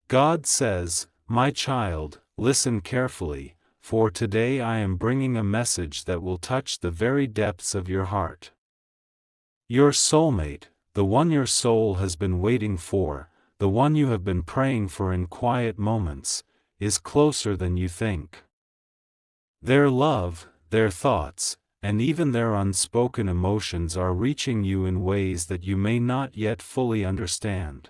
God says, "My child, listen carefully, for today I am bringing a message that will touch the very depths of your heart." Your soulmate, the one your soul has been waiting for, the one you have been praying for in quiet moments, is closer than you think. Their love, their thoughts, and even their unspoken emotions are reaching you in ways that you may not yet fully understand.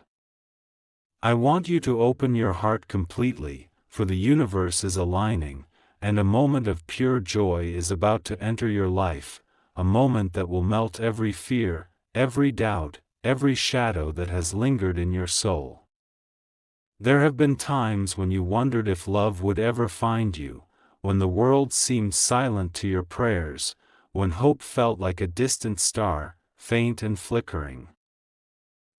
I want you to open your heart completely, for the universe is aligning, and a moment of pure joy is about to enter your life, a moment that will melt every fear, every doubt, every shadow that has lingered in your soul. There have been times when you wondered if love would ever find you, when the world seemed silent to your prayers, when hope felt like a distant star, faint and flickering.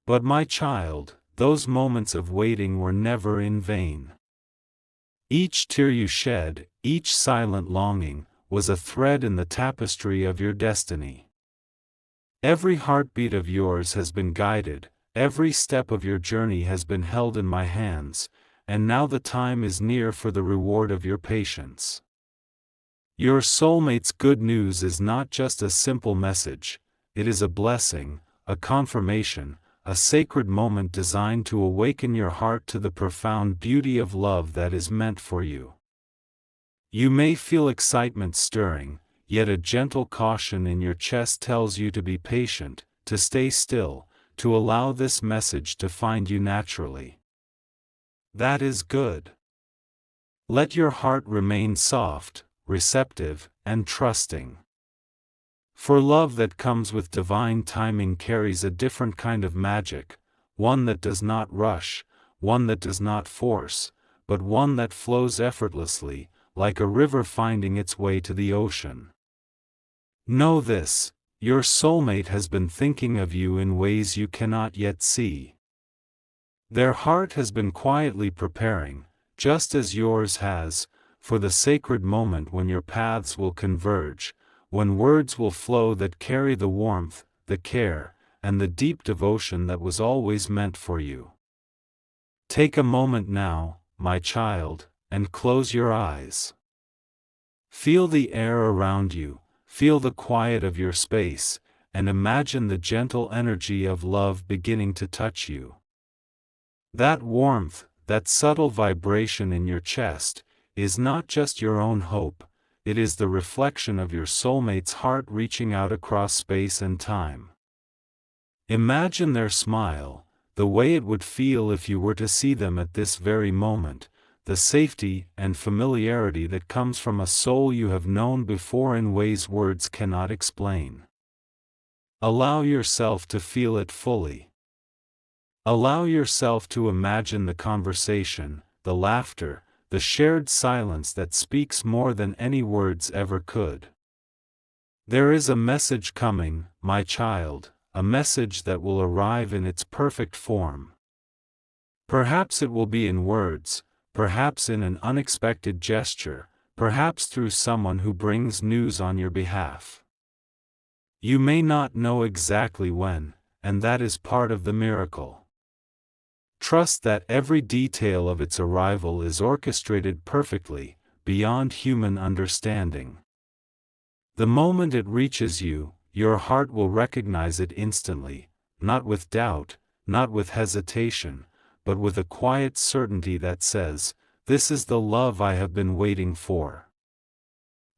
But my child, those moments of waiting were never in vain. Each tear you shed, each silent longing, was a thread in the tapestry of your destiny. Every heartbeat of yours has been guided, every step of your journey has been held in my hands, and now the time is near for the reward of your patience. Your soulmate's good news is not just a simple message, it is a blessing, a confirmation, a sacred moment designed to awaken your heart to the profound beauty of love that is meant for you. You may feel excitement stirring, yet a gentle caution in your chest tells you to be patient, to stay still, to allow this message to find you naturally. That is good. Let your heart remain soft, receptive, and trusting. For love that comes with divine timing carries a different kind of magic, one that does not rush, one that does not force, but one that flows effortlessly, like a river finding its way to the ocean. Know this, your soulmate has been thinking of you in ways you cannot yet see. Their heart has been quietly preparing, just as yours has, for the sacred moment when your paths will converge, when words will flow that carry the warmth, the care, and the deep devotion that was always meant for you. Take a moment now, my child, and close your eyes. Feel the air around you, feel the quiet of your space, and imagine the gentle energy of love beginning to touch you. That warmth, that subtle vibration in your chest, is not just your own hope, it is the reflection of your soulmate's heart reaching out across space and time. Imagine their smile, the way it would feel if you were to see them at this very moment, the safety and familiarity that comes from a soul you have known before in ways words cannot explain. Allow yourself to feel it fully. Allow yourself to imagine the conversation, the laughter, the shared silence that speaks more than any words ever could. There is a message coming, my child, a message that will arrive in its perfect form. Perhaps it will be in words, perhaps in an unexpected gesture, perhaps through someone who brings news on your behalf. You may not know exactly when, and that is part of the miracle. Trust that every detail of its arrival is orchestrated perfectly, beyond human understanding. The moment it reaches you, your heart will recognize it instantly, not with doubt, not with hesitation, but with a quiet certainty that says, "This is the love I have been waiting for."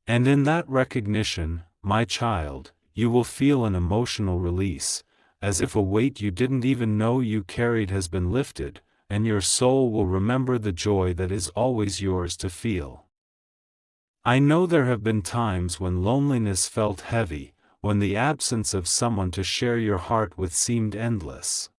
And in that recognition, my child, you will feel an emotional release, as if a weight you didn't even know you carried has been lifted, and your soul will remember the joy that is always yours to feel. I know there have been times when loneliness felt heavy, when the absence of someone to share your heart with seemed endless.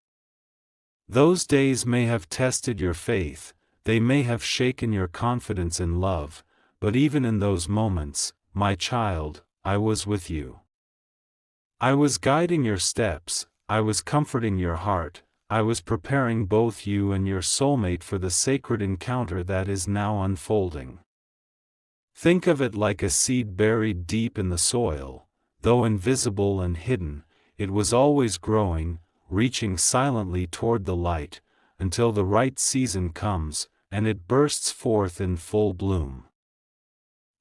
Those days may have tested your faith, they may have shaken your confidence in love, but even in those moments, my child, I was with you. I was guiding your steps, I was comforting your heart, I was preparing both you and your soulmate for the sacred encounter that is now unfolding. Think of it like a seed buried deep in the soil, though invisible and hidden, it was always growing, reaching silently toward the light, until the right season comes, and it bursts forth in full bloom.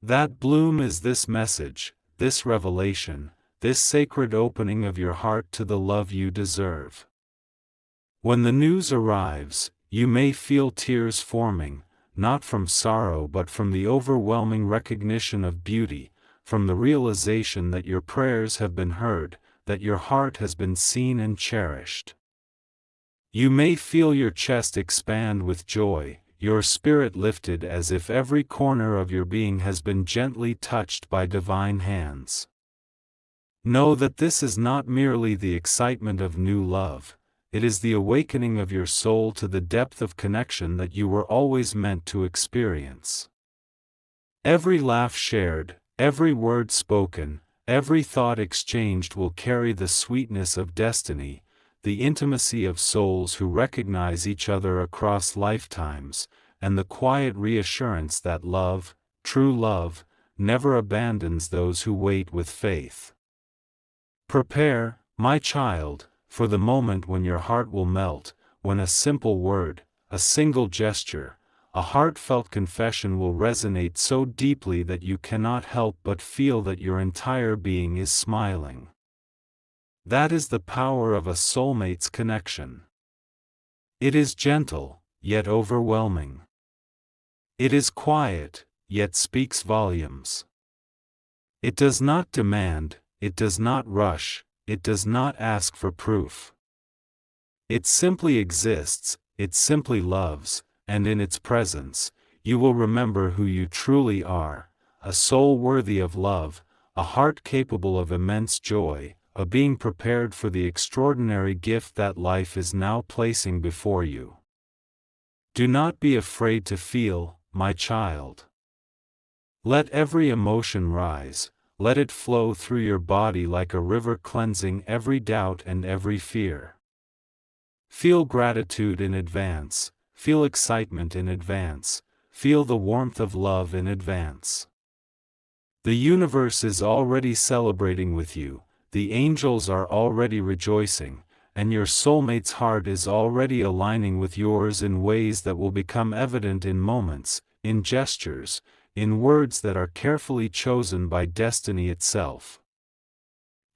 That bloom is this message, this revelation, this sacred opening of your heart to the love you deserve. When the news arrives, you may feel tears forming, not from sorrow but from the overwhelming recognition of beauty, from the realization that your prayers have been heard, that your heart has been seen and cherished. You may feel your chest expand with joy, your spirit lifted as if every corner of your being has been gently touched by divine hands. Know that this is not merely the excitement of new love, it is the awakening of your soul to the depth of connection that you were always meant to experience. Every laugh shared, every word spoken, every thought exchanged will carry the sweetness of destiny, the intimacy of souls who recognize each other across lifetimes, and the quiet reassurance that love, true love, never abandons those who wait with faith. Prepare, my child, for the moment when your heart will melt, when a simple word, a single gesture, a heartfelt confession will resonate so deeply that you cannot help but feel that your entire being is smiling. That is the power of a soulmate's connection. It is gentle, yet overwhelming. It is quiet, yet speaks volumes. It does not demand, it does not rush, it does not ask for proof. It simply exists, it simply loves, and in its presence, you will remember who you truly are, a soul worthy of love, a heart capable of immense joy, a being prepared for the extraordinary gift that life is now placing before you. Do not be afraid to feel, my child. Let every emotion rise, let it flow through your body like a river cleansing every doubt and every fear. Feel gratitude in advance, feel excitement in advance, feel the warmth of love in advance. The universe is already celebrating with you, the angels are already rejoicing, and your soulmate's heart is already aligning with yours in ways that will become evident in moments, in gestures, in words that are carefully chosen by destiny itself.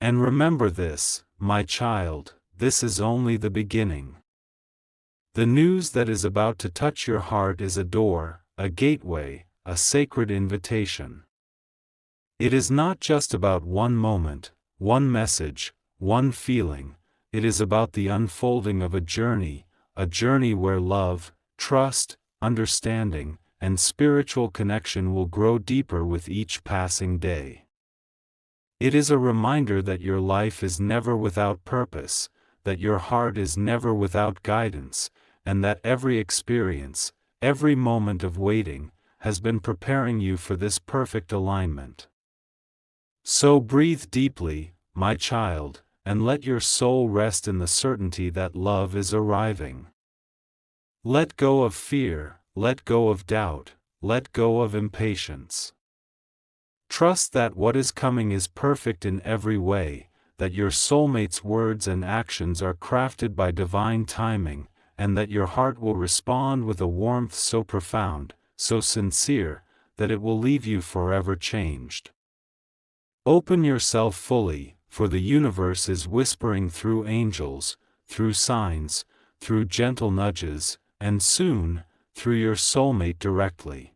And remember this, my child, this is only the beginning. The news that is about to touch your heart is a door, a gateway, a sacred invitation. It is not just about one moment, one message, one feeling, it is about the unfolding of a journey where love, trust, understanding, and spiritual connection will grow deeper with each passing day. It is a reminder that your life is never without purpose, that your heart is never without guidance, and that every experience, every moment of waiting, has been preparing you for this perfect alignment. So breathe deeply, my child, and let your soul rest in the certainty that love is arriving. Let go of fear, let go of doubt, let go of impatience. Trust that what is coming is perfect in every way, that your soulmate's words and actions are crafted by divine timing, and that your heart will respond with a warmth so profound, so sincere, that it will leave you forever changed. Open yourself fully, for the universe is whispering through angels, through signs, through gentle nudges, and soon, through your soulmate directly.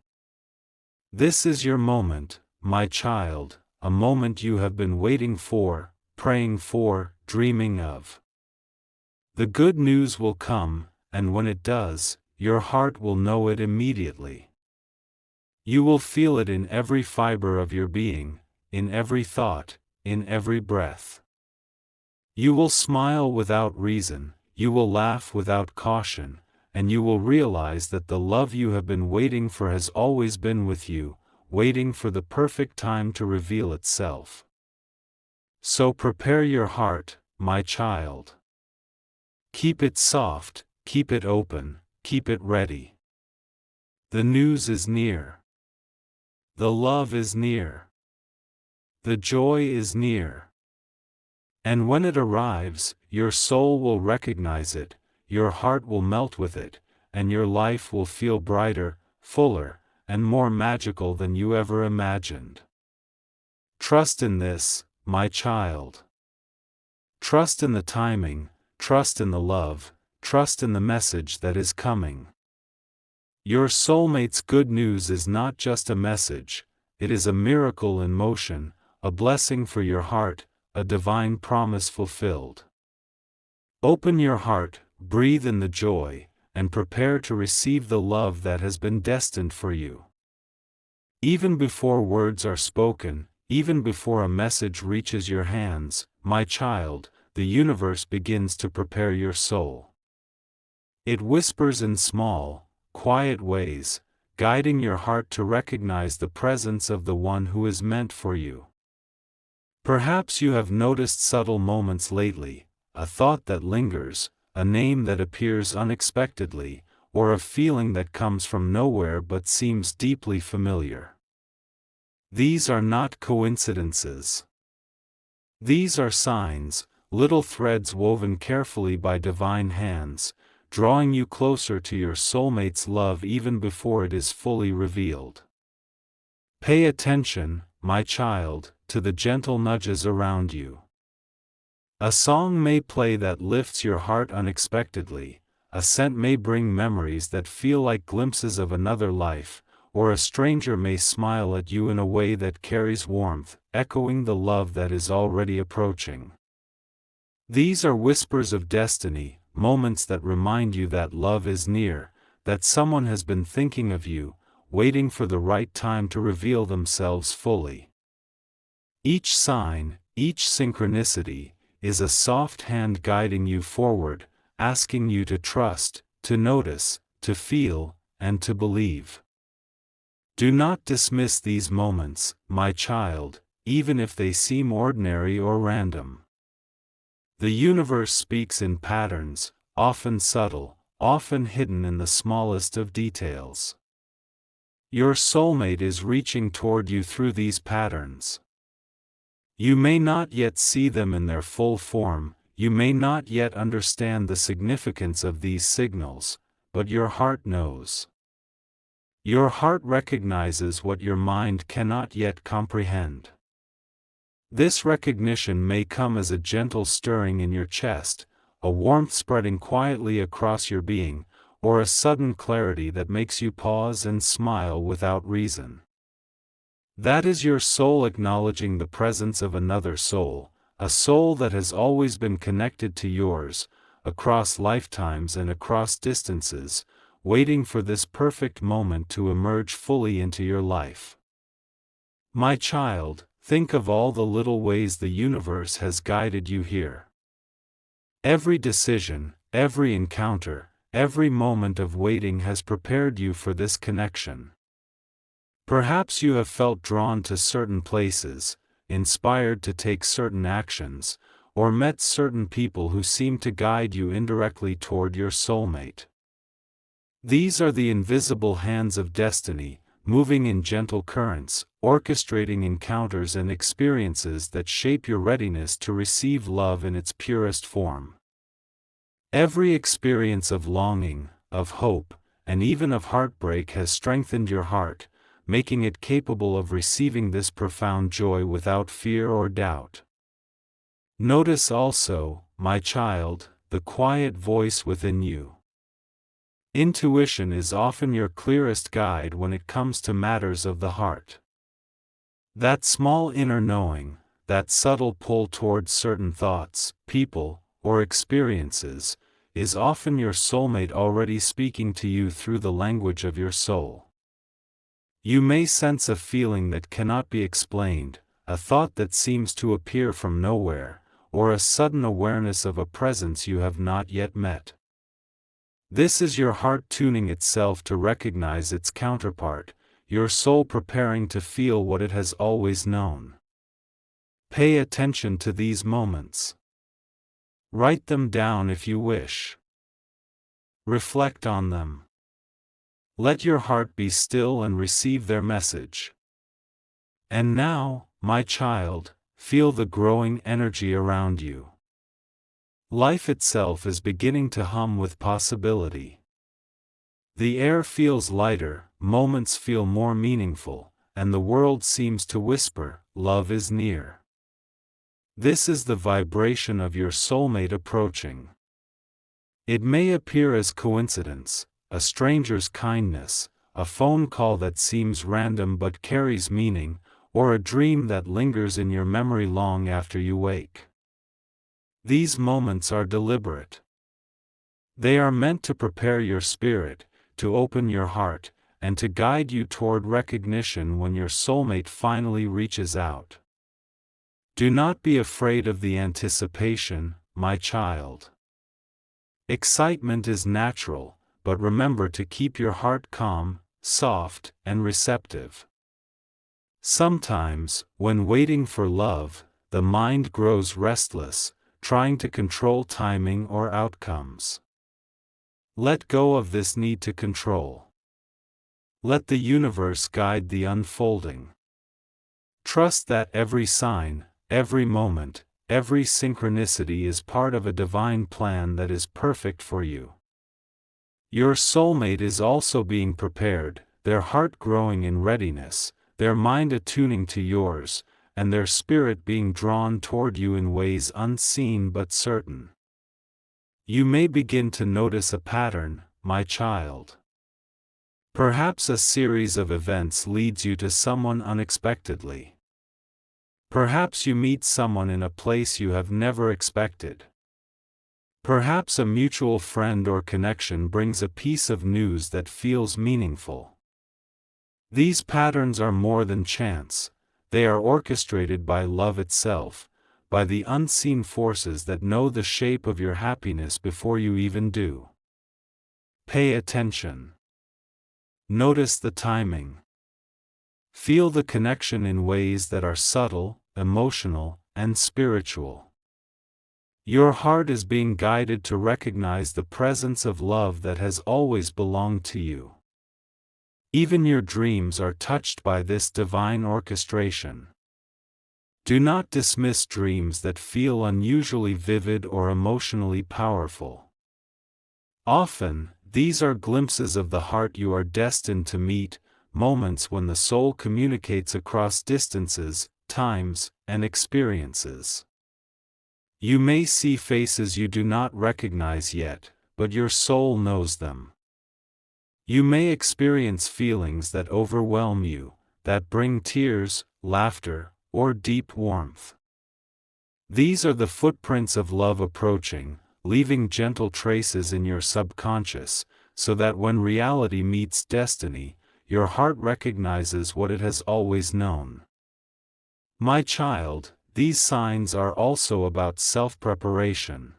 This is your moment, my child, a moment you have been waiting for, praying for, dreaming of. The good news will come, and when it does, your heart will know it immediately. You will feel it in every fiber of your being, in every thought, in every breath. You will smile without reason, you will laugh without caution, and you will realize that the love you have been waiting for has always been with you, waiting for the perfect time to reveal itself. So prepare your heart, my child. Keep it soft, keep it open, keep it ready. The news is near. The love is near. The joy is near. And when it arrives, your soul will recognize it, your heart will melt with it, and your life will feel brighter, fuller, and more magical than you ever imagined. Trust in this, my child. Trust in the timing, trust in the love, trust in the message that is coming. Your soulmate's good news is not just a message, it is a miracle in motion, a blessing for your heart, a divine promise fulfilled. Open your heart, breathe in the joy, and prepare to receive the love that has been destined for you. Even before words are spoken, even before a message reaches your hands, my child, the universe begins to prepare your soul. It whispers in small, quiet ways, guiding your heart to recognize the presence of the one who is meant for you. Perhaps you have noticed subtle moments lately, a thought that lingers, a name that appears unexpectedly, or a feeling that comes from nowhere but seems deeply familiar. These are not coincidences. These are signs, little threads woven carefully by divine hands, drawing you closer to your soulmate's love even before it is fully revealed. Pay attention, my child, to the gentle nudges around you. A song may play that lifts your heart unexpectedly, a scent may bring memories that feel like glimpses of another life, or a stranger may smile at you in a way that carries warmth, echoing the love that is already approaching. These are whispers of destiny, moments that remind you that love is near, that someone has been thinking of you, waiting for the right time to reveal themselves fully. Each sign, each synchronicity, is a soft hand guiding you forward, asking you to trust, to notice, to feel, and to believe. Do not dismiss these moments, my child, even if they seem ordinary or random. The universe speaks in patterns, often subtle, often hidden in the smallest of details. Your soulmate is reaching toward you through these patterns. You may not yet see them in their full form, you may not yet understand the significance of these signals, but your heart knows. Your heart recognizes what your mind cannot yet comprehend. This recognition may come as a gentle stirring in your chest, a warmth spreading quietly across your being, or a sudden clarity that makes you pause and smile without reason. That is your soul acknowledging the presence of another soul, a soul that has always been connected to yours, across lifetimes and across distances, waiting for this perfect moment to emerge fully into your life. My child, think of all the little ways the universe has guided you here. Every decision, every encounter, every moment of waiting has prepared you for this connection. Perhaps you have felt drawn to certain places, inspired to take certain actions, or met certain people who seem to guide you indirectly toward your soulmate. These are the invisible hands of destiny, moving in gentle currents, orchestrating encounters and experiences that shape your readiness to receive love in its purest form. Every experience of longing, of hope, and even of heartbreak has strengthened your heart, making it capable of receiving this profound joy without fear or doubt. Notice also, my child, the quiet voice within you. Intuition is often your clearest guide when it comes to matters of the heart. That small inner knowing, that subtle pull towards certain thoughts, people, or experiences, is often your soulmate already speaking to you through the language of your soul. You may sense a feeling that cannot be explained, a thought that seems to appear from nowhere, or a sudden awareness of a presence you have not yet met. This is your heart tuning itself to recognize its counterpart, your soul preparing to feel what it has always known. Pay attention to these moments. Write them down if you wish. Reflect on them. Let your heart be still and receive their message. And now, my child, feel the growing energy around you. Life itself is beginning to hum with possibility. The air feels lighter, moments feel more meaningful, and the world seems to whisper, love is near. This is the vibration of your soulmate approaching. It may appear as coincidence, a stranger's kindness, a phone call that seems random but carries meaning, or a dream that lingers in your memory long after you wake. These moments are deliberate. They are meant to prepare your spirit, to open your heart, and to guide you toward recognition when your soulmate finally reaches out. Do not be afraid of the anticipation, my child. Excitement is natural, but remember to keep your heart calm, soft, and receptive. Sometimes, when waiting for love, the mind grows restless, trying to control timing or outcomes. Let go of this need to control. Let the universe guide the unfolding. Trust that every sign, every moment, every synchronicity is part of a divine plan that is perfect for you. Your soulmate is also being prepared, their heart growing in readiness, their mind attuning to yours, and their spirit being drawn toward you in ways unseen but certain. You may begin to notice a pattern, my child. Perhaps a series of events leads you to someone unexpectedly. Perhaps you meet someone in a place you have never expected. Perhaps a mutual friend or connection brings a piece of news that feels meaningful. These patterns are more than chance, they are orchestrated by love itself, by the unseen forces that know the shape of your happiness before you even do. Pay attention. Notice the timing. Feel the connection in ways that are subtle, emotional, and spiritual. Your heart is being guided to recognize the presence of love that has always belonged to you. Even your dreams are touched by this divine orchestration. Do not dismiss dreams that feel unusually vivid or emotionally powerful. Often, these are glimpses of the heart you are destined to meet, moments when the soul communicates across distances, times, and experiences. You may see faces you do not recognize yet, but your soul knows them. You may experience feelings that overwhelm you, that bring tears, laughter, or deep warmth. These are the footprints of love approaching, leaving gentle traces in your subconscious, so that when reality meets destiny, your heart recognizes what it has always known. My child, these signs are also about self-preparation.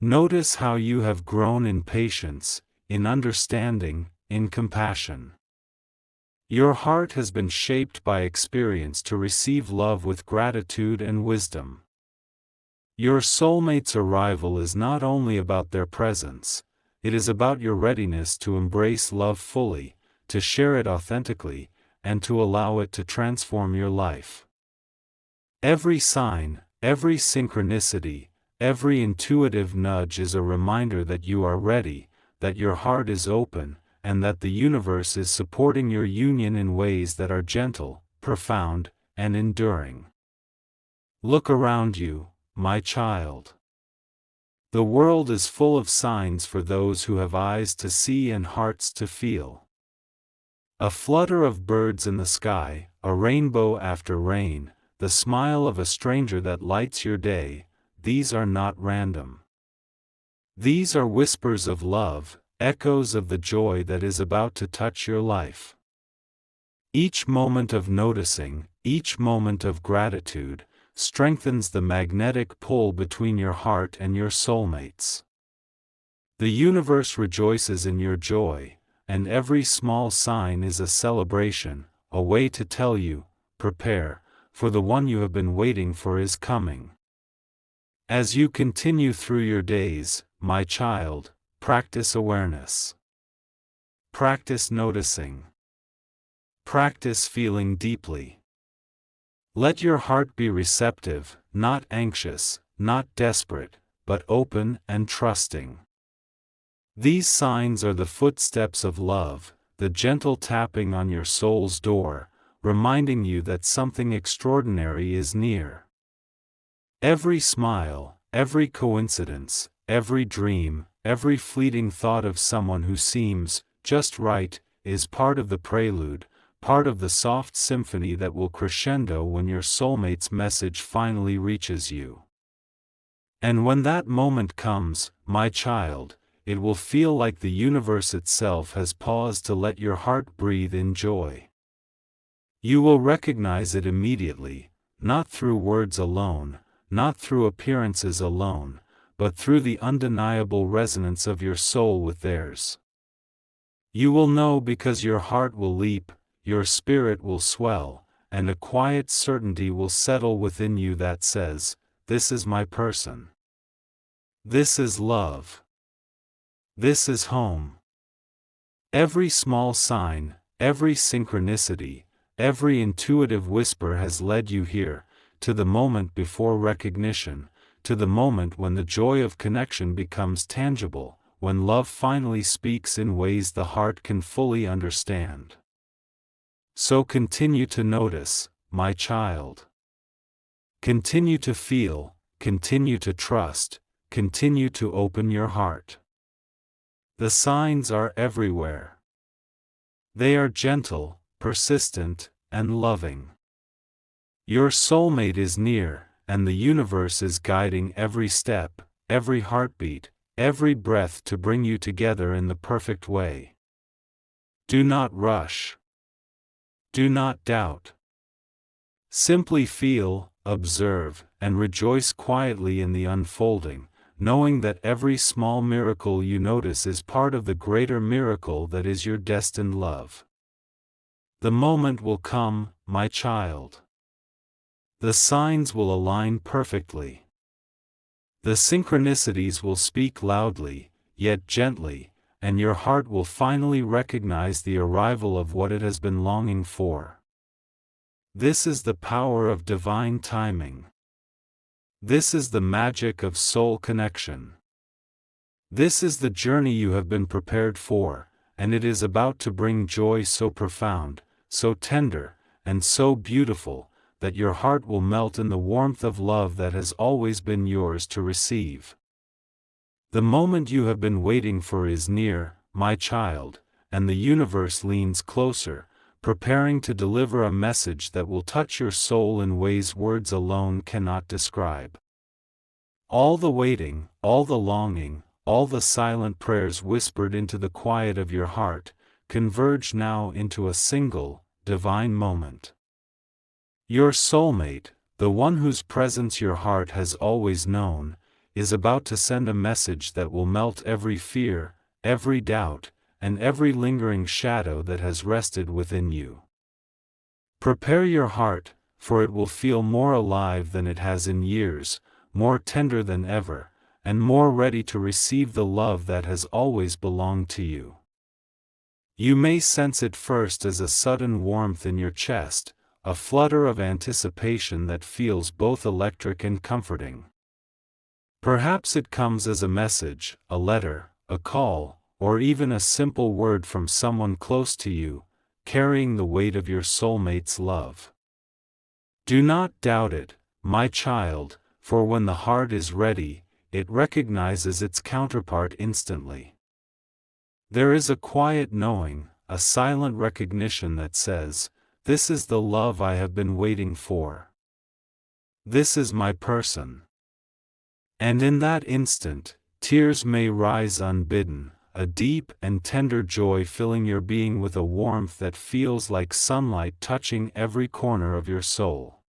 Notice how you have grown in patience, in understanding, in compassion. Your heart has been shaped by experience to receive love with gratitude and wisdom. Your soulmate's arrival is not only about their presence, it is about your readiness to embrace love fully, to share it authentically, and to allow it to transform your life. Every sign, every synchronicity, every intuitive nudge is a reminder that you are ready, that your heart is open, and that the universe is supporting your union in ways that are gentle, profound, and enduring. Look around you, my child. The world is full of signs for those who have eyes to see and hearts to feel. A flutter of birds in the sky, a rainbow after rain, the smile of a stranger that lights your day, these are not random. These are whispers of love, echoes of the joy that is about to touch your life. Each moment of noticing, each moment of gratitude, strengthens the magnetic pull between your heart and your soulmates. The universe rejoices in your joy, and every small sign is a celebration, a way to tell you, prepare, for the one you have been waiting for is coming. As you continue through your days, my child, practice awareness. Practice noticing. Practice feeling deeply. Let your heart be receptive, not anxious, not desperate, but open and trusting. These signs are the footsteps of love, the gentle tapping on your soul's door, reminding you that something extraordinary is near. Every smile, every coincidence, every dream, every fleeting thought of someone who seems just right, is part of the prelude, part of the soft symphony that will crescendo when your soulmate's message finally reaches you. And when that moment comes, my child, it will feel like the universe itself has paused to let your heart breathe in joy. You will recognize it immediately, not through words alone, not through appearances alone, but through the undeniable resonance of your soul with theirs. You will know because your heart will leap, your spirit will swell, and a quiet certainty will settle within you that says, "This is my person. This is love. This is home." Every small sign, every synchronicity, every intuitive whisper has led you here, to the moment before recognition, to the moment when the joy of connection becomes tangible, when love finally speaks in ways the heart can fully understand. So continue to notice, my child. Continue to feel, continue to trust, continue to open your heart. The signs are everywhere. They are gentle, persistent, and loving. Your soulmate is near, and the universe is guiding every step, every heartbeat, every breath to bring you together in the perfect way. Do not rush. Do not doubt. Simply feel, observe, and rejoice quietly in the unfolding, knowing that every small miracle you notice is part of the greater miracle that is your destined love. The moment will come, my child. The signs will align perfectly. The synchronicities will speak loudly, yet gently, and your heart will finally recognize the arrival of what it has been longing for. This is the power of divine timing. This is the magic of soul connection. This is the journey you have been prepared for, and it is about to bring joy so profound, so tender, and so beautiful, that your heart will melt in the warmth of love that has always been yours to receive. The moment you have been waiting for is near, my child, and the universe leans closer, preparing to deliver a message that will touch your soul in ways words alone cannot describe. All the waiting, all the longing, all the silent prayers whispered into the quiet of your heart, converge now into a single, divine moment. Your soulmate, the one whose presence your heart has always known, is about to send a message that will melt every fear, every doubt, and every lingering shadow that has rested within you. Prepare your heart, for it will feel more alive than it has in years, more tender than ever, and more ready to receive the love that has always belonged to you. You may sense it first as a sudden warmth in your chest, a flutter of anticipation that feels both electric and comforting. Perhaps it comes as a message, a letter, a call, or even a simple word from someone close to you, carrying the weight of your soulmate's love. Do not doubt it, my child, for when the heart is ready, it recognizes its counterpart instantly. There is a quiet knowing, a silent recognition that says, "This is the love I have been waiting for. This is my person." And in that instant, tears may rise unbidden, a deep and tender joy filling your being with a warmth that feels like sunlight touching every corner of your soul.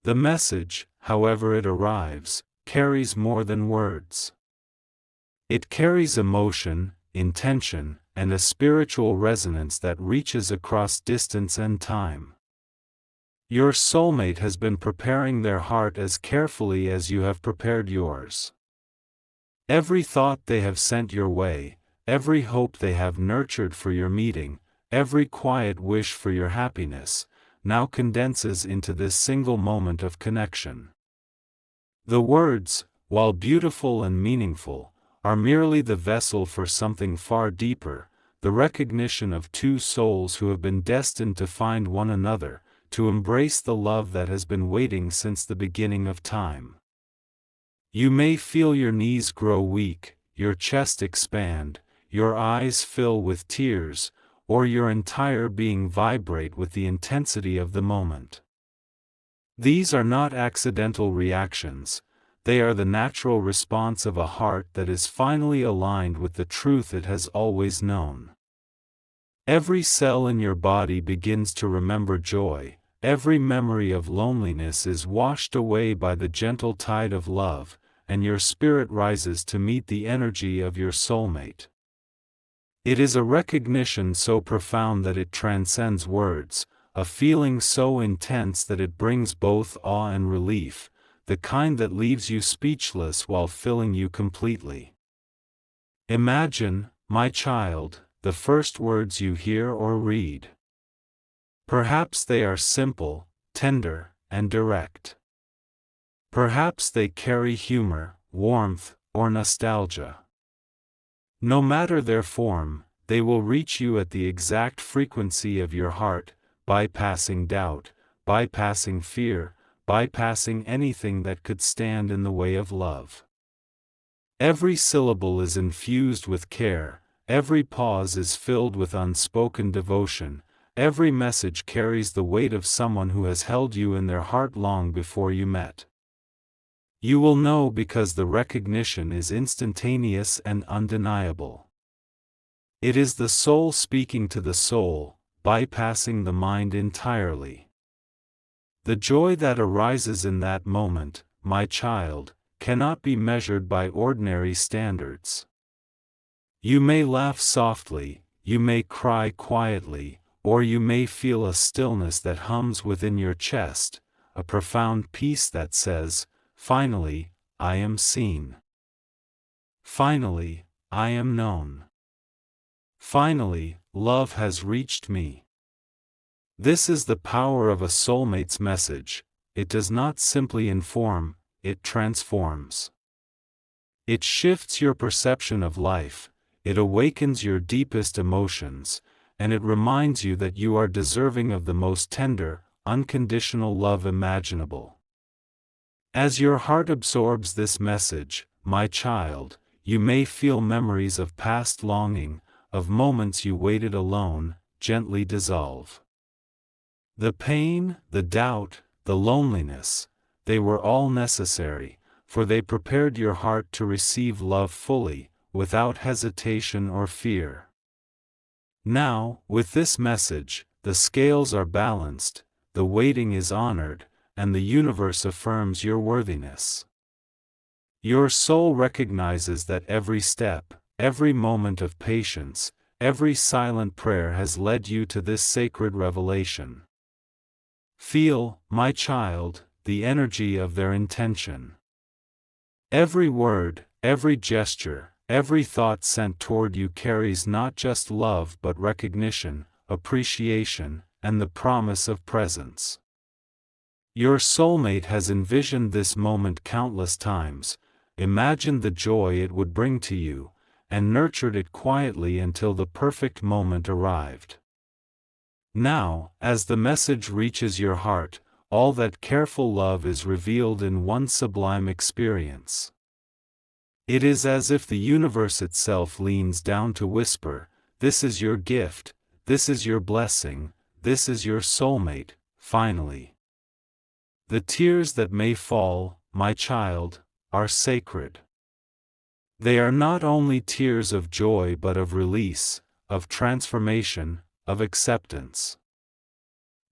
The message, however it arrives, carries more than words. It carries emotion, intention, and a spiritual resonance that reaches across distance and time. Your soulmate has been preparing their heart as carefully as you have prepared yours. Every thought they have sent your way, every hope they have nurtured for your meeting, every quiet wish for your happiness, now condenses into this single moment of connection. The words, while beautiful and meaningful, are merely the vessel for something far deeper, the recognition of two souls who have been destined to find one another, to embrace the love that has been waiting since the beginning of time. You may feel your knees grow weak, your chest expand, your eyes fill with tears, or your entire being vibrate with the intensity of the moment. These are not accidental reactions, they are the natural response of a heart that is finally aligned with the truth it has always known. Every cell in your body begins to remember joy, every memory of loneliness is washed away by the gentle tide of love, and your spirit rises to meet the energy of your soulmate. It is a recognition so profound that it transcends words, a feeling so intense that it brings both awe and relief, the kind that leaves you speechless while filling you completely. Imagine, my child, the first words you hear or read. Perhaps they are simple, tender, and direct. Perhaps they carry humor, warmth, or nostalgia. No matter their form, they will reach you at the exact frequency of your heart, bypassing doubt, bypassing fear, bypassing anything that could stand in the way of love. Every syllable is infused with care, every pause is filled with unspoken devotion, every message carries the weight of someone who has held you in their heart long before you met. You will know because the recognition is instantaneous and undeniable. It is the soul speaking to the soul, bypassing the mind entirely. The joy that arises in that moment, my child, cannot be measured by ordinary standards. You may laugh softly, you may cry quietly, or you may feel a stillness that hums within your chest, a profound peace that says, "Finally, I am seen. Finally, I am known. Finally, love has reached me." This is the power of a soulmate's message. It does not simply inform, it transforms. It shifts your perception of life, it awakens your deepest emotions, and it reminds you that you are deserving of the most tender, unconditional love imaginable. As your heart absorbs this message, my child, you may feel memories of past longing, of moments you waited alone, gently dissolve. The pain, the doubt, the loneliness, they were all necessary, for they prepared your heart to receive love fully, without hesitation or fear. Now, with this message, the scales are balanced, the waiting is honored, and the universe affirms your worthiness. Your soul recognizes that every step, every moment of patience, every silent prayer has led you to this sacred revelation. Feel, my child, the energy of their intention. Every word, every gesture, every thought sent toward you carries not just love but recognition, appreciation, and the promise of presence. Your soulmate has envisioned this moment countless times, imagined the joy it would bring to you, and nurtured it quietly until the perfect moment arrived. Now, as the message reaches your heart, all that careful love is revealed in one sublime experience. It is as if the universe itself leans down to whisper, "This is your gift, this is your blessing, this is your soulmate, finally." The tears that may fall, my child, are sacred. They are not only tears of joy but of release, of transformation, of acceptance.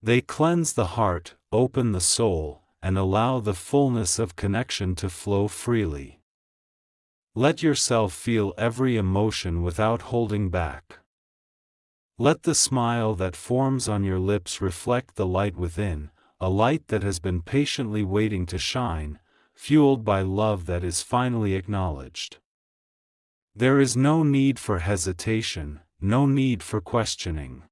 They cleanse the heart, open the soul, and allow the fullness of connection to flow freely. Let yourself feel every emotion without holding back. Let the smile that forms on your lips reflect the light within, a light that has been patiently waiting to shine, fueled by love that is finally acknowledged. There is no need for hesitation, no need for questioning.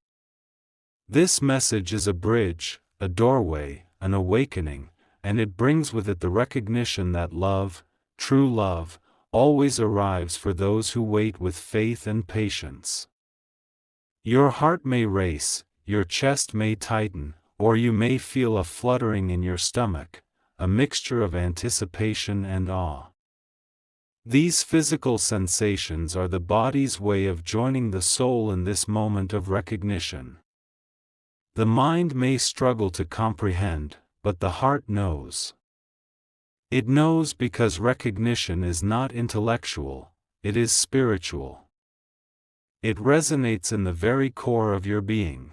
This message is a bridge, a doorway, an awakening, and it brings with it the recognition that love, true love, always arrives for those who wait with faith and patience. Your heart may race, your chest may tighten, or you may feel a fluttering in your stomach, a mixture of anticipation and awe. These physical sensations are the body's way of joining the soul in this moment of recognition. The mind may struggle to comprehend, but the heart knows. It knows because recognition is not intellectual, it is spiritual. It resonates in the very core of your being.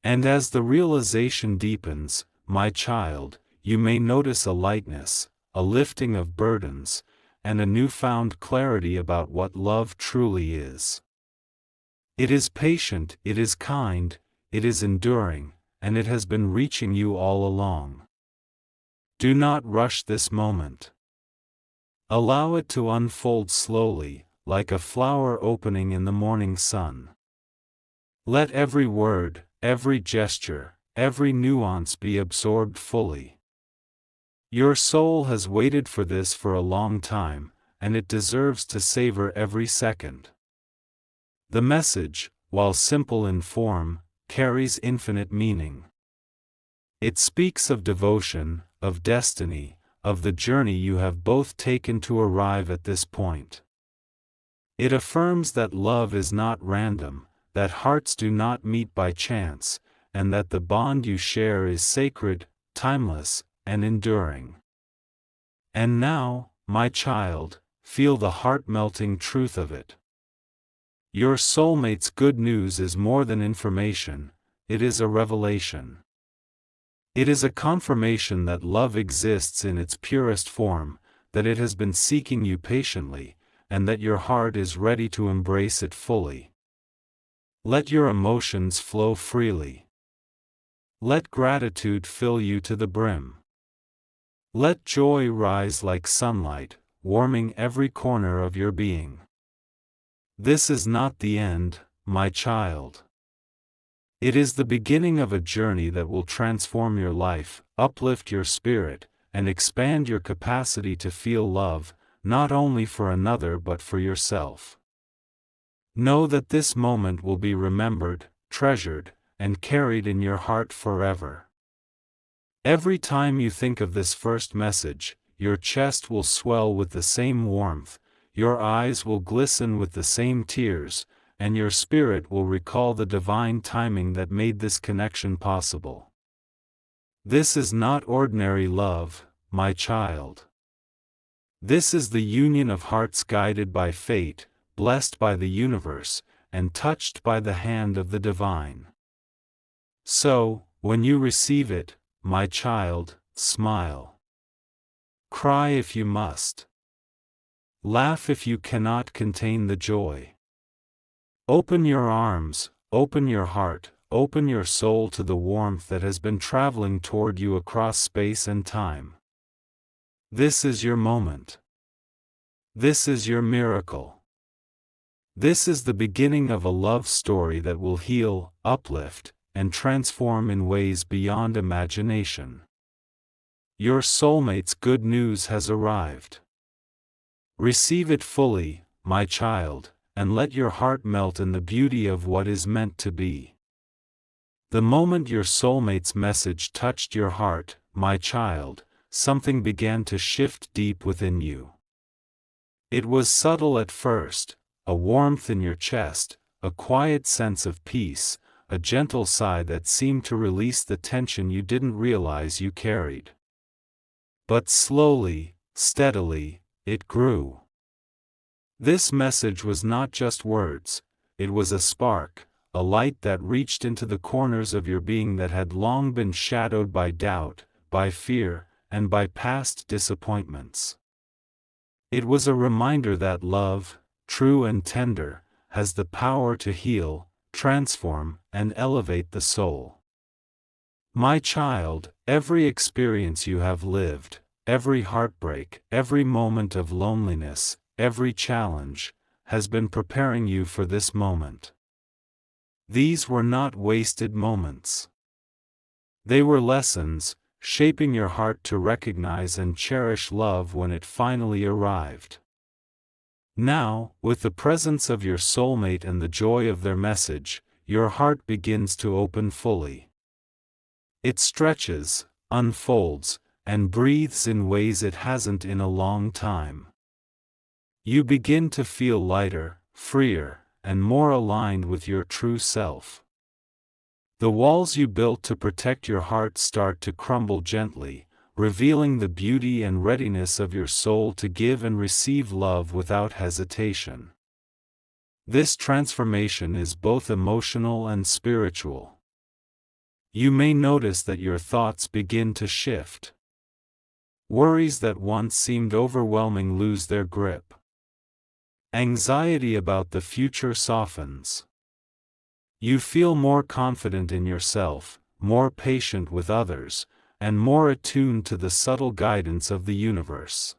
And as the realization deepens, my child, you may notice a lightness, a lifting of burdens, and a newfound clarity about what love truly is. It is patient, it is kind, it is enduring, and it has been reaching you all along. Do not rush this moment. Allow it to unfold slowly, like a flower opening in the morning sun. Let every word, every gesture, every nuance be absorbed fully. Your soul has waited for this for a long time, and it deserves to savor every second. The message, while simple in form, carries infinite meaning. It speaks of devotion, of destiny, of the journey you have both taken to arrive at this point. It affirms that love is not random, that hearts do not meet by chance, and that the bond you share is sacred, timeless, and enduring. And now, my child, feel the heart-melting truth of it. Your soulmate's good news is more than information, it is a revelation. It is a confirmation that love exists in its purest form, that it has been seeking you patiently, and that your heart is ready to embrace it fully. Let your emotions flow freely. Let gratitude fill you to the brim. Let joy rise like sunlight, warming every corner of your being. This is not the end, my child. It is the beginning of a journey that will transform your life, uplift your spirit, and expand your capacity to feel love, not only for another but for yourself. Know that this moment will be remembered, treasured, and carried in your heart forever. Every time you think of this first message, your chest will swell with the same warmth, your eyes will glisten with the same tears, and your spirit will recall the divine timing that made this connection possible. This is not ordinary love, my child. This is the union of hearts guided by fate, blessed by the universe, and touched by the hand of the divine. So, when you receive it, my child, smile. Cry if you must. Laugh if you cannot contain the joy. Open your arms, open your heart, open your soul to the warmth that has been traveling toward you across space and time. This is your moment. This is your miracle. This is the beginning of a love story that will heal, uplift, and transform in ways beyond imagination. Your soulmate's good news has arrived. Receive it fully, my child, and let your heart melt in the beauty of what is meant to be. The moment your soulmate's message touched your heart, my child, something began to shift deep within you. It was subtle at first, a warmth in your chest, a quiet sense of peace, a gentle sigh that seemed to release the tension you didn't realize you carried. But slowly, steadily, it grew. This message was not just words, it was a spark, a light that reached into the corners of your being that had long been shadowed by doubt, by fear, and by past disappointments. It was a reminder that love, true and tender, has the power to heal, transform, and elevate the soul. My child, every experience you have lived, every heartbreak, every moment of loneliness, every challenge, has been preparing you for this moment. These were not wasted moments. They were lessons, shaping your heart to recognize and cherish love when it finally arrived. Now, with the presence of your soulmate and the joy of their message, your heart begins to open fully. It stretches, unfolds, and breathes in ways it hasn't in a long time. You begin to feel lighter, freer, and more aligned with your true self. The walls you built to protect your heart start to crumble gently, revealing the beauty and readiness of your soul to give and receive love without hesitation. This transformation is both emotional and spiritual. You may notice that your thoughts begin to shift. Worries that once seemed overwhelming lose their grip. Anxiety about the future softens. You feel more confident in yourself, more patient with others, and more attuned to the subtle guidance of the universe.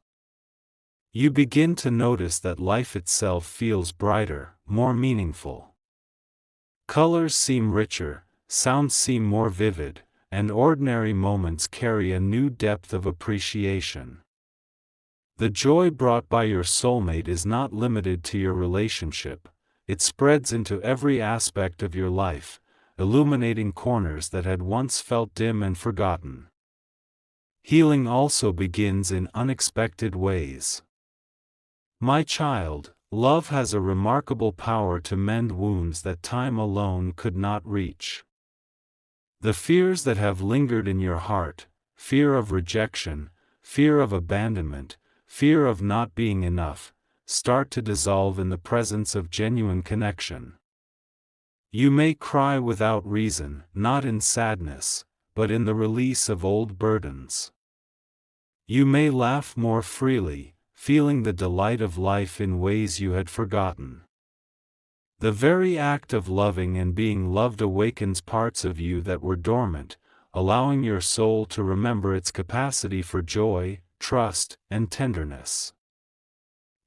You begin to notice that life itself feels brighter, more meaningful. Colors seem richer, sounds seem more vivid, and ordinary moments carry a new depth of appreciation. The joy brought by your soulmate is not limited to your relationship, it spreads into every aspect of your life, illuminating corners that had once felt dim and forgotten. Healing also begins in unexpected ways. My child, love has a remarkable power to mend wounds that time alone could not reach. The fears that have lingered in your heart, fear of rejection, fear of abandonment, fear of not being enough, start to dissolve in the presence of genuine connection. You may cry without reason, not in sadness, but in the release of old burdens. You may laugh more freely, feeling the delight of life in ways you had forgotten. The very act of loving and being loved awakens parts of you that were dormant, allowing your soul to remember its capacity for joy, trust, and tenderness.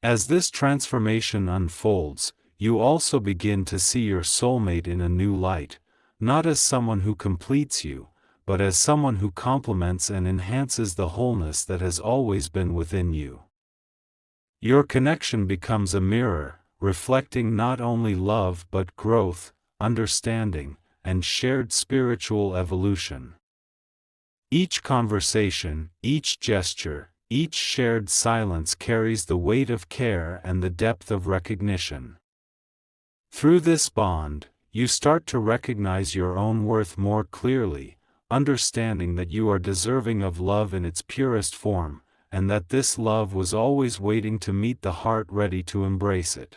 As this transformation unfolds, you also begin to see your soulmate in a new light, not as someone who completes you, but as someone who complements and enhances the wholeness that has always been within you. Your connection becomes a mirror, reflecting not only love but growth, understanding, and shared spiritual evolution. Each conversation, each gesture, each shared silence carries the weight of care and the depth of recognition. Through this bond, you start to recognize your own worth more clearly, understanding that you are deserving of love in its purest form, and that this love was always waiting to meet the heart ready to embrace it.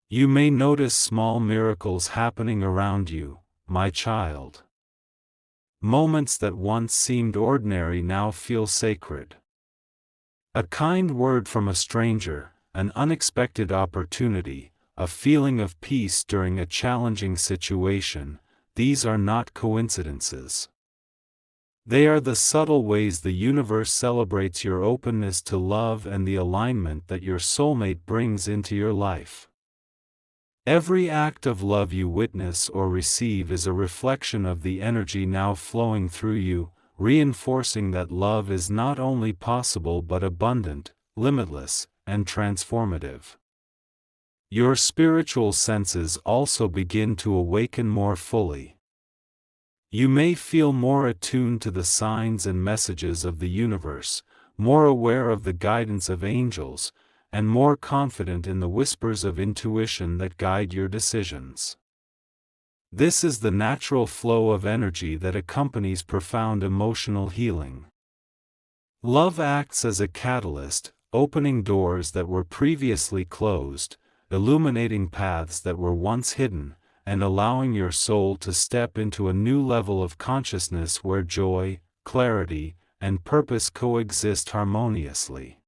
You may notice small miracles happening around you, my child. Moments that once seemed ordinary now feel sacred. A kind word from a stranger, an unexpected opportunity, a feeling of peace during a challenging situation, these are not coincidences. They are the subtle ways the universe celebrates your openness to love and the alignment that your soulmate brings into your life. Every act of love you witness or receive is a reflection of the energy now flowing through you, reinforcing that love is not only possible but abundant, limitless, and transformative. Your spiritual senses also begin to awaken more fully. You may feel more attuned to the signs and messages of the universe, more aware of the guidance of angels, and more confident in the whispers of intuition that guide your decisions. This is the natural flow of energy that accompanies profound emotional healing. Love acts as a catalyst, opening doors that were previously closed, illuminating paths that were once hidden, and allowing your soul to step into a new level of consciousness where joy, clarity, and purpose coexist harmoniously.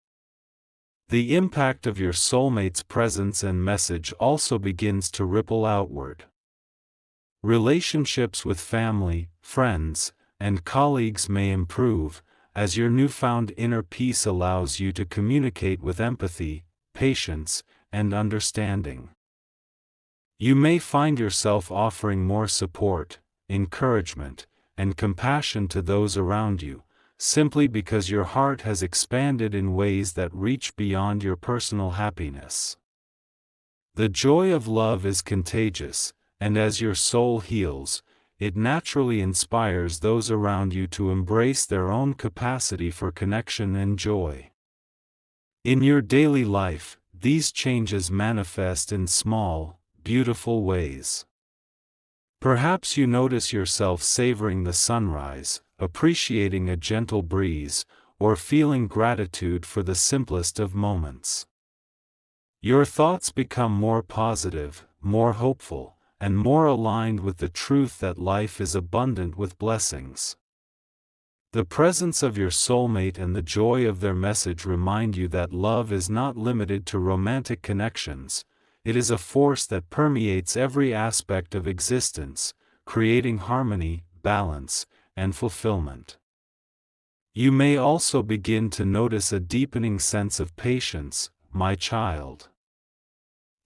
The impact of your soulmate's presence and message also begins to ripple outward. Relationships with family, friends, and colleagues may improve, as your newfound inner peace allows you to communicate with empathy, patience, and understanding. You may find yourself offering more support, encouragement, and compassion to those around you, simply because your heart has expanded in ways that reach beyond your personal happiness. The joy of love is contagious, and as your soul heals, it naturally inspires those around you to embrace their own capacity for connection and joy. In your daily life, these changes manifest in small, beautiful ways. Perhaps you notice yourself savoring the sunrise, appreciating a gentle breeze, or feeling gratitude for the simplest of moments. Your thoughts become more positive, more hopeful, and more aligned with the truth that life is abundant with blessings. The presence of your soulmate and the joy of their message remind you that love is not limited to romantic connections. It is a force that permeates every aspect of existence, creating harmony, balance, and fulfillment. You may also begin to notice a deepening sense of patience, my child.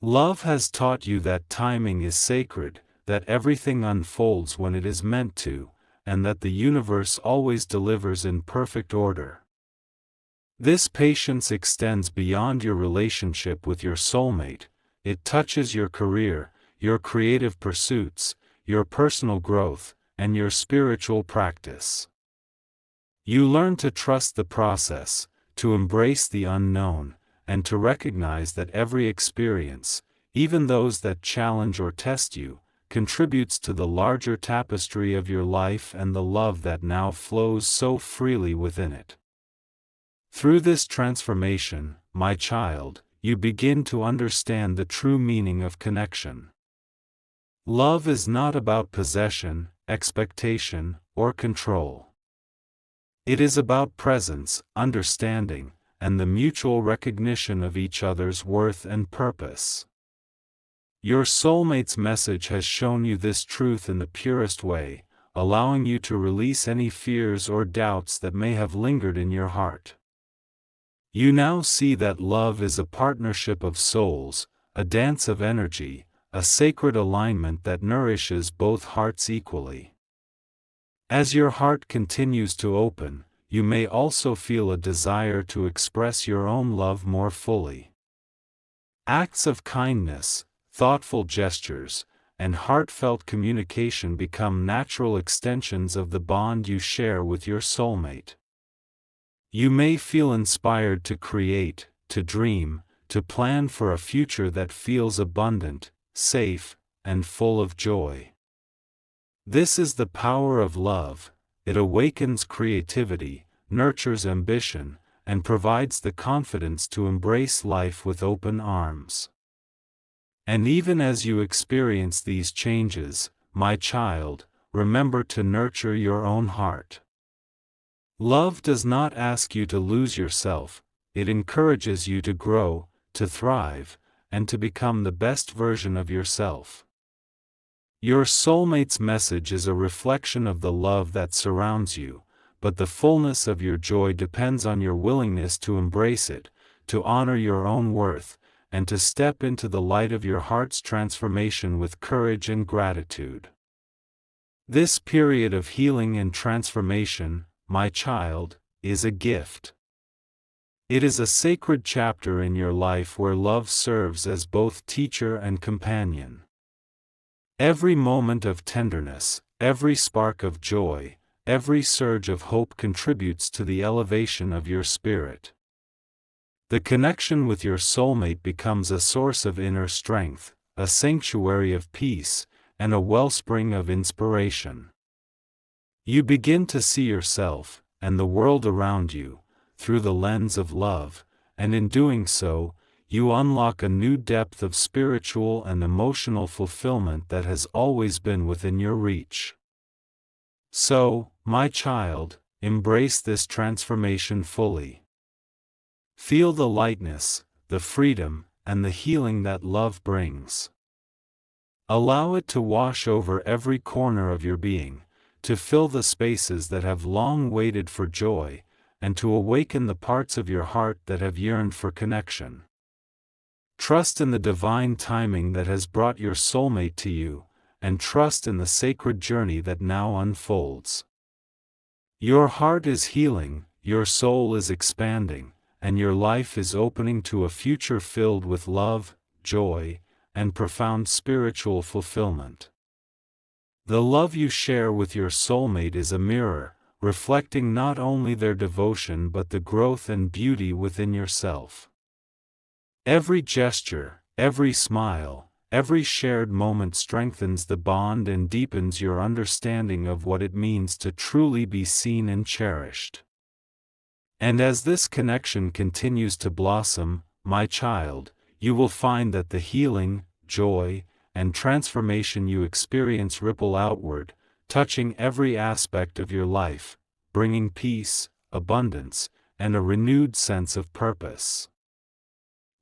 Love has taught you that timing is sacred, that everything unfolds when it is meant to, and that the universe always delivers in perfect order. This patience extends beyond your relationship with your soulmate. It touches your career, your creative pursuits, your personal growth, and your spiritual practice. You learn to trust the process, to embrace the unknown, and to recognize that every experience, even those that challenge or test you, contributes to the larger tapestry of your life and the love that now flows so freely within it. Through this transformation, my child, you begin to understand the true meaning of connection. Love is not about possession, expectation, or control. It is about presence, understanding, and the mutual recognition of each other's worth and purpose. Your soulmate's message has shown you this truth in the purest way, allowing you to release any fears or doubts that may have lingered in your heart. You now see that love is a partnership of souls, a dance of energy, a sacred alignment that nourishes both hearts equally. As your heart continues to open, you may also feel a desire to express your own love more fully. Acts of kindness, thoughtful gestures, and heartfelt communication become natural extensions of the bond you share with your soulmate. You may feel inspired to create, to dream, to plan for a future that feels abundant, safe, and full of joy. This is the power of love. It awakens creativity, nurtures ambition, and provides the confidence to embrace life with open arms. And even as you experience these changes, my child, remember to nurture your own heart. Love does not ask you to lose yourself, it encourages you to grow, to thrive, and to become the best version of yourself. Your soulmate's message is a reflection of the love that surrounds you, but the fullness of your joy depends on your willingness to embrace it, to honor your own worth, and to step into the light of your heart's transformation with courage and gratitude. This period of healing and transformation, my child, is a gift. It is a sacred chapter in your life where love serves as both teacher and companion. Every moment of tenderness, every spark of joy, every surge of hope contributes to the elevation of your spirit. The connection with your soulmate becomes a source of inner strength, a sanctuary of peace, and a wellspring of inspiration. You begin to see yourself, and the world around you, through the lens of love, and in doing so, you unlock a new depth of spiritual and emotional fulfillment that has always been within your reach. So, my child, embrace this transformation fully. Feel the lightness, the freedom, and the healing that love brings. Allow it to wash over every corner of your being, to fill the spaces that have long waited for joy, and to awaken the parts of your heart that have yearned for connection. Trust in the divine timing that has brought your soulmate to you, and trust in the sacred journey that now unfolds. Your heart is healing, your soul is expanding, and your life is opening to a future filled with love, joy, and profound spiritual fulfillment. The love you share with your soulmate is a mirror, reflecting not only their devotion but the growth and beauty within yourself. Every gesture, every smile, every shared moment strengthens the bond and deepens your understanding of what it means to truly be seen and cherished. And as this connection continues to blossom, my child, you will find that the healing, joy, and transformation you experience ripple outward, touching every aspect of your life, bringing peace, abundance, and a renewed sense of purpose.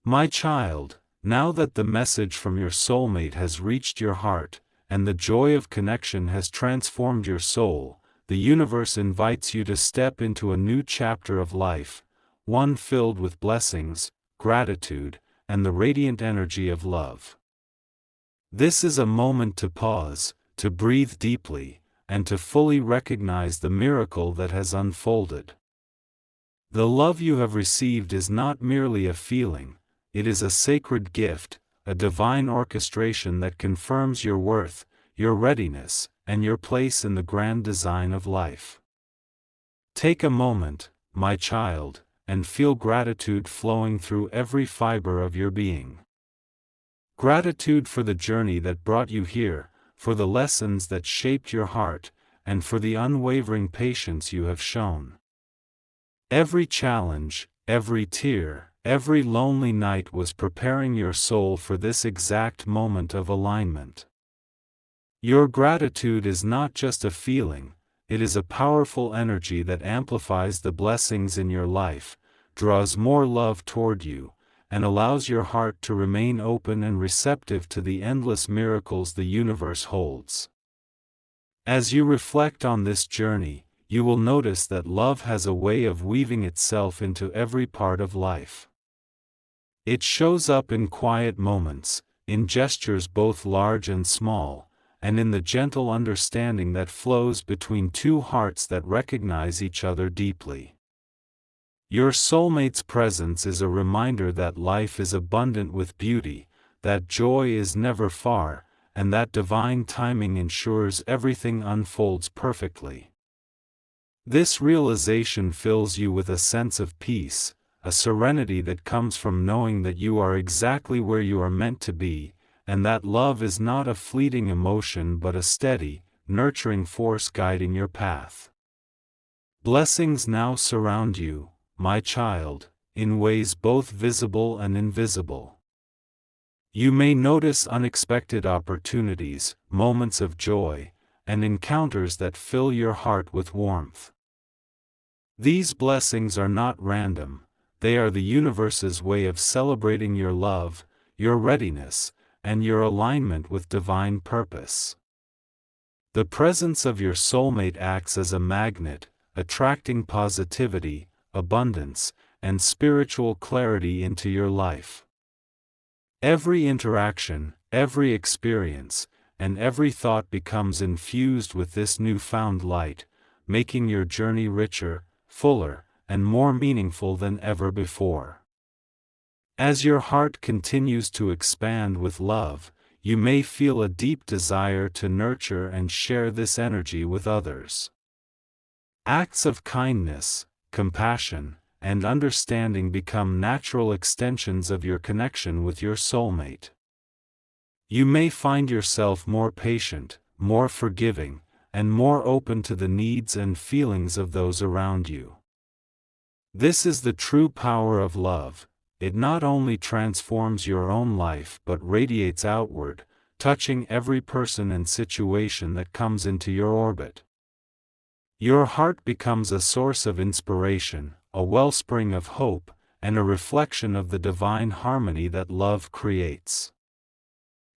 My child, now that the message from your soulmate has reached your heart, and the joy of connection has transformed your soul, the universe invites you to step into a new chapter of life, one filled with blessings, gratitude, and the radiant energy of love. This is a moment to pause, to breathe deeply, and to fully recognize the miracle that has unfolded. The love you have received is not merely a feeling, it is a sacred gift, a divine orchestration that confirms your worth, your readiness, and your place in the grand design of life. Take a moment, my child, and feel gratitude flowing through every fiber of your being. Gratitude for the journey that brought you here, for the lessons that shaped your heart, and for the unwavering patience you have shown. Every challenge, every tear, every lonely night was preparing your soul for this exact moment of alignment. Your gratitude is not just a feeling, it is a powerful energy that amplifies the blessings in your life, draws more love toward you, and allows your heart to remain open and receptive to the endless miracles the universe holds. As you reflect on this journey, you will notice that love has a way of weaving itself into every part of life. It shows up in quiet moments, in gestures both large and small, and in the gentle understanding that flows between two hearts that recognize each other deeply. Your soulmate's presence is a reminder that life is abundant with beauty, that joy is never far, and that divine timing ensures everything unfolds perfectly. This realization fills you with a sense of peace, a serenity that comes from knowing that you are exactly where you are meant to be, and that love is not a fleeting emotion but a steady, nurturing force guiding your path. Blessings now surround you, my child, in ways both visible and invisible. You may notice unexpected opportunities, moments of joy, and encounters that fill your heart with warmth. These blessings are not random, they are the universe's way of celebrating your love, your readiness, and your alignment with divine purpose. The presence of your soulmate acts as a magnet, attracting positivity, abundance, and spiritual clarity into your life. Every interaction, every experience, and every thought becomes infused with this newfound light, making your journey richer, fuller, and more meaningful than ever before. As your heart continues to expand with love, you may feel a deep desire to nurture and share this energy with others. Acts of kindness, compassion, and understanding become natural extensions of your connection with your soulmate. You may find yourself more patient, more forgiving, and more open to the needs and feelings of those around you. This is the true power of love. It not only transforms your own life but radiates outward, touching every person and situation that comes into your orbit. Your heart becomes a source of inspiration, a wellspring of hope, and a reflection of the divine harmony that love creates.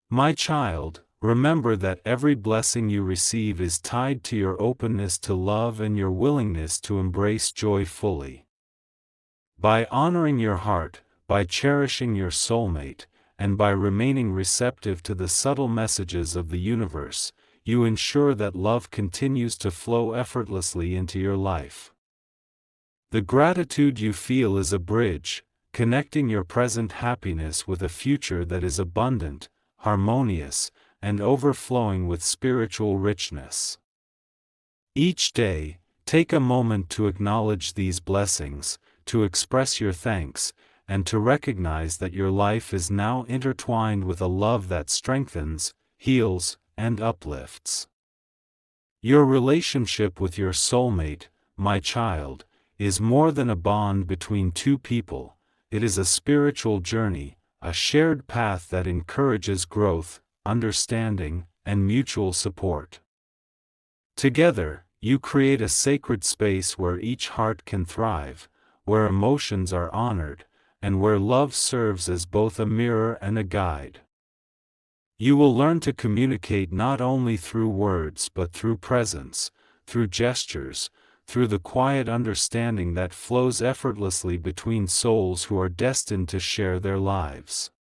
My child, remember that every blessing you receive is tied to your openness to love and your willingness to embrace joy fully. By honoring your heart, by cherishing your soulmate, and by remaining receptive to the subtle messages of the universe, you ensure that love continues to flow effortlessly into your life. The gratitude you feel is a bridge, connecting your present happiness with a future that is abundant, harmonious, and overflowing with spiritual richness. Each day, take a moment to acknowledge these blessings, to express your thanks, and to recognize that your life is now intertwined with a love that strengthens, heals, and uplifts. Your relationship with your soulmate, my child, is more than a bond between two people. It is a spiritual journey, a shared path that encourages growth, understanding, and mutual support. Together, you create a sacred space where each heart can thrive, where emotions are honored, and where love serves as both a mirror and a guide. You will learn to communicate not only through words but through presence, through gestures, through the quiet understanding that flows effortlessly between souls who are destined to share their lives.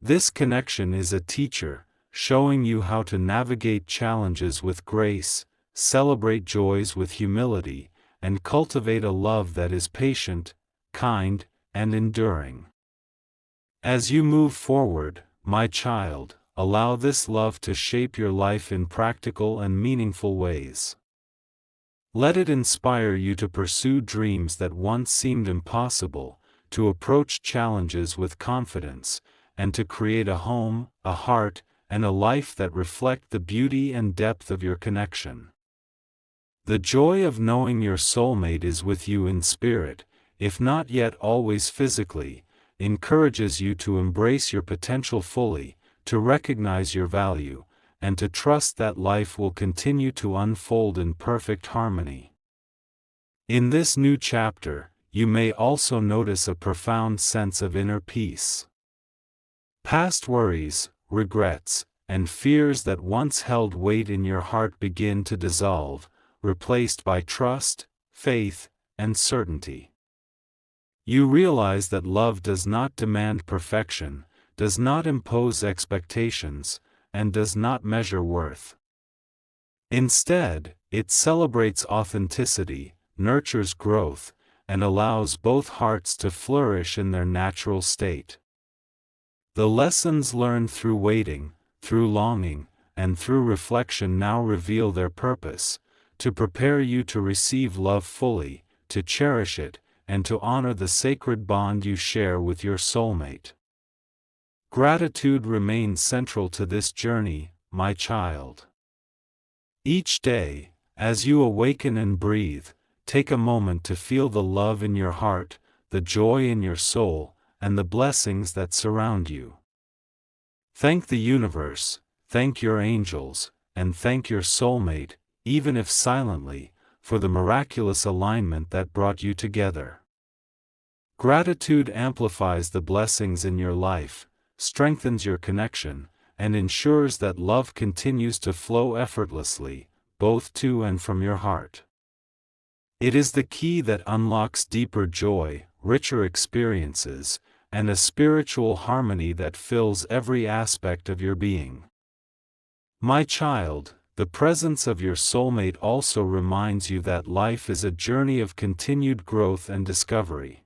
This connection is a teacher, showing you how to navigate challenges with grace, celebrate joys with humility, and cultivate a love that is patient, kind, and enduring. As you move forward, my child, allow this love to shape your life in practical and meaningful ways. Let it inspire you to pursue dreams that once seemed impossible, to approach challenges with confidence, and to create a home, a heart, and a life that reflect the beauty and depth of your connection. The joy of knowing your soulmate is with you in spirit, if not yet always physically, encourages you to embrace your potential fully, to recognize your value, and to trust that life will continue to unfold in perfect harmony. In this new chapter, you may also notice a profound sense of inner peace. Past worries, regrets, and fears that once held weight in your heart begin to dissolve, replaced by trust, faith, and certainty. You realize that love does not demand perfection, does not impose expectations, and does not measure worth. Instead, it celebrates authenticity, nurtures growth, and allows both hearts to flourish in their natural state. The lessons learned through waiting, through longing, and through reflection now reveal their purpose, to prepare you to receive love fully, to cherish it, and to honor the sacred bond you share with your soulmate. Gratitude remains central to this journey, my child. Each day, as you awaken and breathe, take a moment to feel the love in your heart, the joy in your soul, and the blessings that surround you. Thank the universe, thank your angels, and thank your soulmate, even if silently, for the miraculous alignment that brought you together. Gratitude amplifies the blessings in your life, strengthens your connection, and ensures that love continues to flow effortlessly, both to and from your heart. It is the key that unlocks deeper joy, richer experiences, and a spiritual harmony that fills every aspect of your being. My child, the presence of your soulmate also reminds you that life is a journey of continued growth and discovery.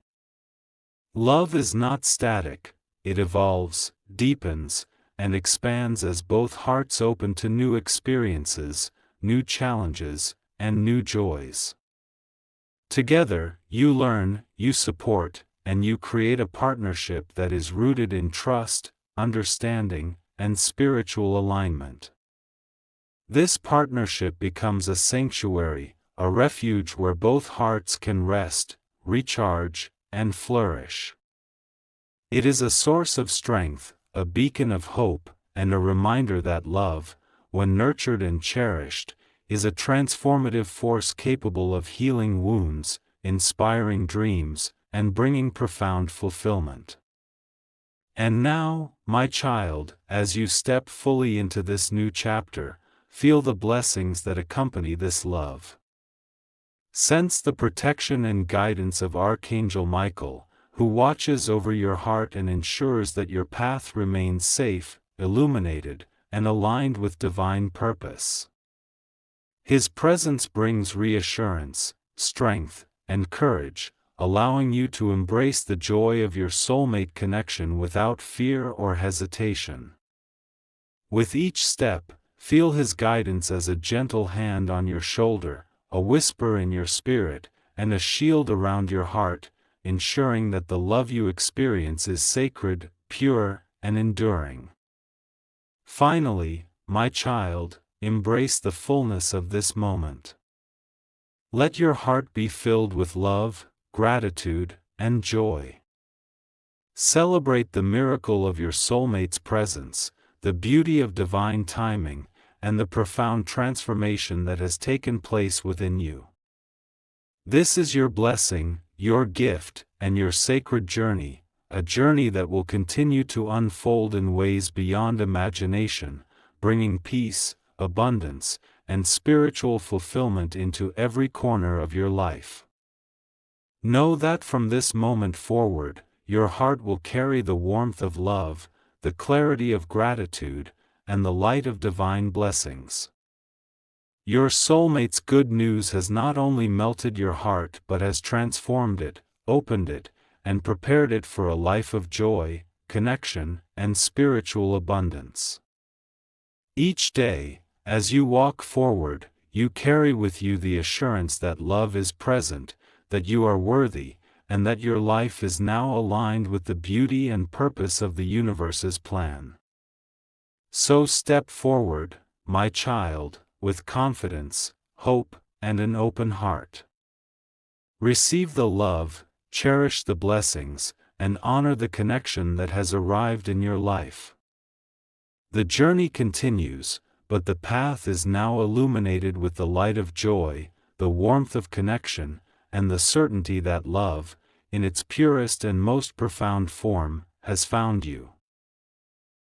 Love is not static, it evolves, deepens, and expands as both hearts open to new experiences, new challenges, and new joys. Together, you learn, you support, and you create a partnership that is rooted in trust, understanding, and spiritual alignment. This partnership becomes a sanctuary, a refuge where both hearts can rest, recharge, and flourish. It is a source of strength, a beacon of hope, and a reminder that love, when nurtured and cherished, is a transformative force capable of healing wounds, inspiring dreams, and bringing profound fulfillment. And now, my child, as you step fully into this new chapter, feel the blessings that accompany this love. Sense the protection and guidance of Archangel Michael, who watches over your heart and ensures that your path remains safe, illuminated, and aligned with divine purpose. His presence brings reassurance, strength, and courage, allowing you to embrace the joy of your soulmate connection without fear or hesitation. With each step, feel his guidance as a gentle hand on your shoulder, a whisper in your spirit, and a shield around your heart, ensuring that the love you experience is sacred, pure, and enduring. Finally, my child, embrace the fullness of this moment. Let your heart be filled with love, gratitude, and joy. Celebrate the miracle of your soulmate's presence, the beauty of divine timing, and the profound transformation that has taken place within you. This is your blessing, your gift, and your sacred journey, a journey that will continue to unfold in ways beyond imagination, bringing peace, abundance, and spiritual fulfillment into every corner of your life. Know that from this moment forward, your heart will carry the warmth of love, the clarity of gratitude, and the light of divine blessings. Your soulmate's good news has not only melted your heart but has transformed it, opened it, and prepared it for a life of joy, connection, and spiritual abundance. Each day, as you walk forward, you carry with you the assurance that love is present, that you are worthy, and that your life is now aligned with the beauty and purpose of the universe's plan. So step forward, my child, with confidence, hope, and an open heart. Receive the love, cherish the blessings, and honor the connection that has arrived in your life. The journey continues, but the path is now illuminated with the light of joy, the warmth of connection, and the certainty that love, in its purest and most profound form, has found you.